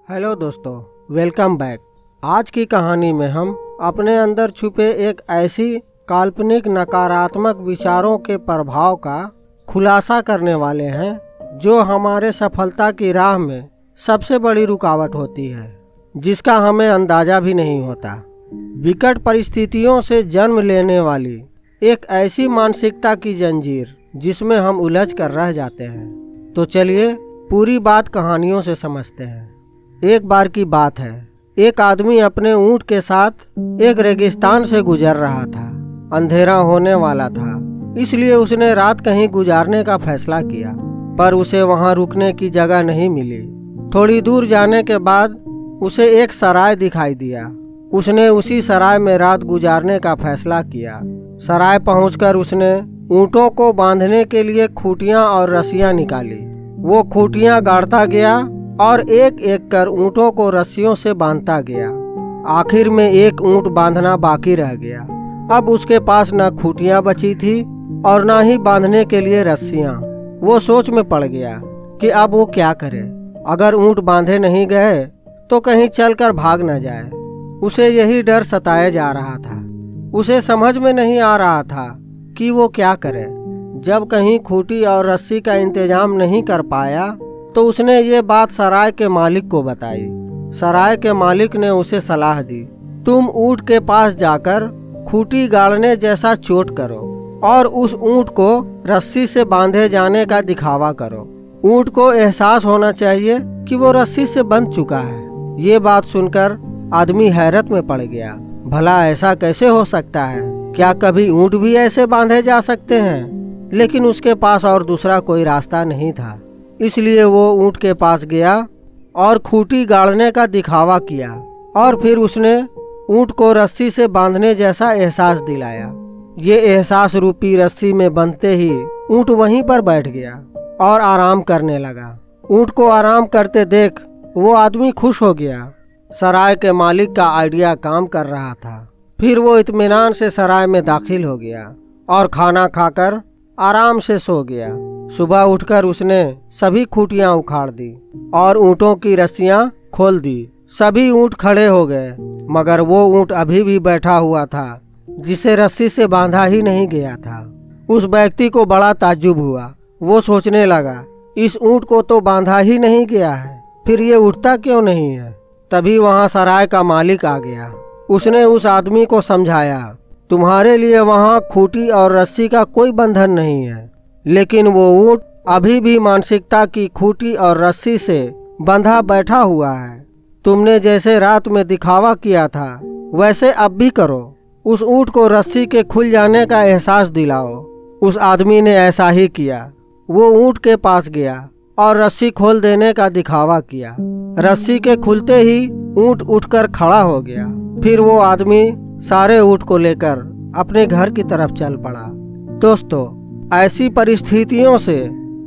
Hello दोस्तों, welcome back. आज की कहानी में हम अपने अंदर छुपे एक ऐसी काल्पनिक नकारात्मक विचारों के प्रभाव का खुलासा करने वाले हैं जो हमारे सफलता की राह में सबसे बड़ी रुकावट होती है, जिसका हमें अंदाजा भी नहीं होता। विकट परिस्थितियों से जन्म लेने वाली एक ऐसी मानसिकता की जंजीर जिसमें हम उलझ कर रह जाते हैं। तो चलिए पूरी बात कहानियों से समझते हैं। एक बार की बात है, एक आदमी अपने ऊंट के साथ एक रेगिस्तान से गुजर रहा था। अंधेरा होने वाला था, इसलिए उसने रात कहीं गुजारने का फैसला किया, पर उसे वहां रुकने की जगह नहीं मिली। थोड़ी दूर जाने के बाद उसे एक सराय दिखाई दिया। उसने उसी सराय में रात गुजारने का फैसला किया। सराय पहुंचकर उसने ऊँटों को बांधने के लिए खूंटियां और रस्सियां निकाली। वो खूंटियां गाड़ता गया और एक एक कर ऊँटों को रस्सियों से बांधता गया। आखिर में एक ऊँट बांधना बाकी रह गया। अब उसके पास न खूंटियां बची थी और न ही बांधने के लिए रस्सियां। वो सोच में पड़ गया कि अब वो क्या करे। अगर ऊँट बांधे नहीं गए तो कहीं चलकर भाग न जाए। उसे यही डर सताया जा रहा था। उसे समझ में नहीं आ रहा था कि वो क्या करे। जब कहीं खूंटी और रस्सी का इंतजाम नहीं कर पाया तो उसने ये बात सराय के मालिक को बताई। सराय के मालिक ने उसे सलाह दी, तुम ऊँट के पास जाकर खूंटी गाड़ने जैसा चोट करो और उस ऊँट को रस्सी से बांधे जाने का दिखावा करो। ऊँट को एहसास होना चाहिए कि वो रस्सी से बंध चुका है। ये बात सुनकर आदमी हैरत में पड़ गया। भला ऐसा कैसे हो सकता है? क्या कभी ऊँट भी ऐसे बांधे जा सकते हैं? लेकिन उसके पास और दूसरा कोई रास्ता नहीं था, इसलिए वो ऊँट के पास गया और खूंटी गाड़ने का दिखावा किया और फिर उसने ऊँट को रस्सी से बांधने जैसा एहसास दिलाया। ये एहसास रूपी रस्सी में बंधते ही ऊँट वहीं पर बैठ गया और आराम करने लगा। ऊँट को आराम करते देख वो आदमी खुश हो गया। सराय के मालिक का आइडिया काम कर रहा था। फिर वो इत्मीनान से सराय में दाखिल हो गया और खाना खाकर आराम से सो गया। सुबह उठकर उसने सभी खूंटियां उखाड़ दी और ऊँटों की रस्सियां खोल दी। सभी ऊँट खड़े हो गए, मगर वो ऊँट अभी भी बैठा हुआ था जिसे रस्सी से बांधा ही नहीं गया था। उस व्यक्ति को बड़ा ताज्जुब हुआ। वो सोचने लगा, इस ऊँट को तो बांधा ही नहीं गया है, फिर ये उठता क्यों नहीं है? तभी वहाँ सराय का मालिक आ गया। उसने उस आदमी को समझाया, तुम्हारे लिए वहाँ खूंटी और रस्सी का कोई बंधन नहीं है, लेकिन वो ऊँट अभी भी मानसिकता की खूंटी और रस्सी से बंधा बैठा हुआ है। तुमने जैसे रात में दिखावा किया था वैसे अब भी करो। उस ऊँट को रस्सी के खुल जाने का एहसास दिलाओ। उस आदमी ने ऐसा ही किया। वो ऊँट के पास गया और रस्सी खोल देने का दिखावा किया। रस्सी के खुलते ही ऊँट उठकर खड़ा हो गया। फिर वो आदमी सारे ऊँट को लेकर अपने घर की तरफ चल पड़ा। दोस्तों, ऐसी परिस्थितियों से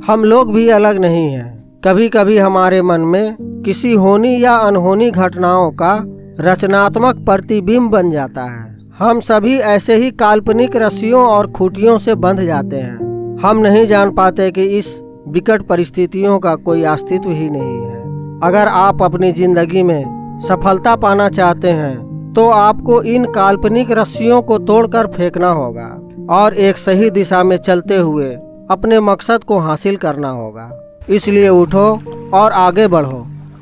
हम लोग भी अलग नहीं हैं। कभी कभी हमारे मन में किसी होनी या अनहोनी घटनाओं का रचनात्मक प्रतिबिंब बन जाता है। हम सभी ऐसे ही काल्पनिक रस्सियों और खूंटियों से बंध जाते हैं। हम नहीं जान पाते कि इस विकट परिस्थितियों का कोई अस्तित्व ही नहीं है। अगर आप अपनी जिंदगी में सफलता पाना चाहते हैं तो आपको इन काल्पनिक रस्सियों को तोड़कर फेंकना होगा और एक सही दिशा में चलते हुए अपने मकसद को हासिल करना होगा। इसलिए उठो और आगे बढ़ो,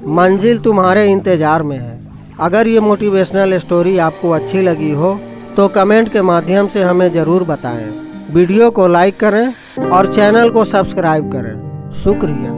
मंजिल तुम्हारे इंतजार में है। अगर ये मोटिवेशनल स्टोरी आपको अच्छी लगी हो तो कमेंट के माध्यम से हमें ज़रूर बताएं। वीडियो को लाइक करें और चैनल को सब्सक्राइब करें। शुक्रिया।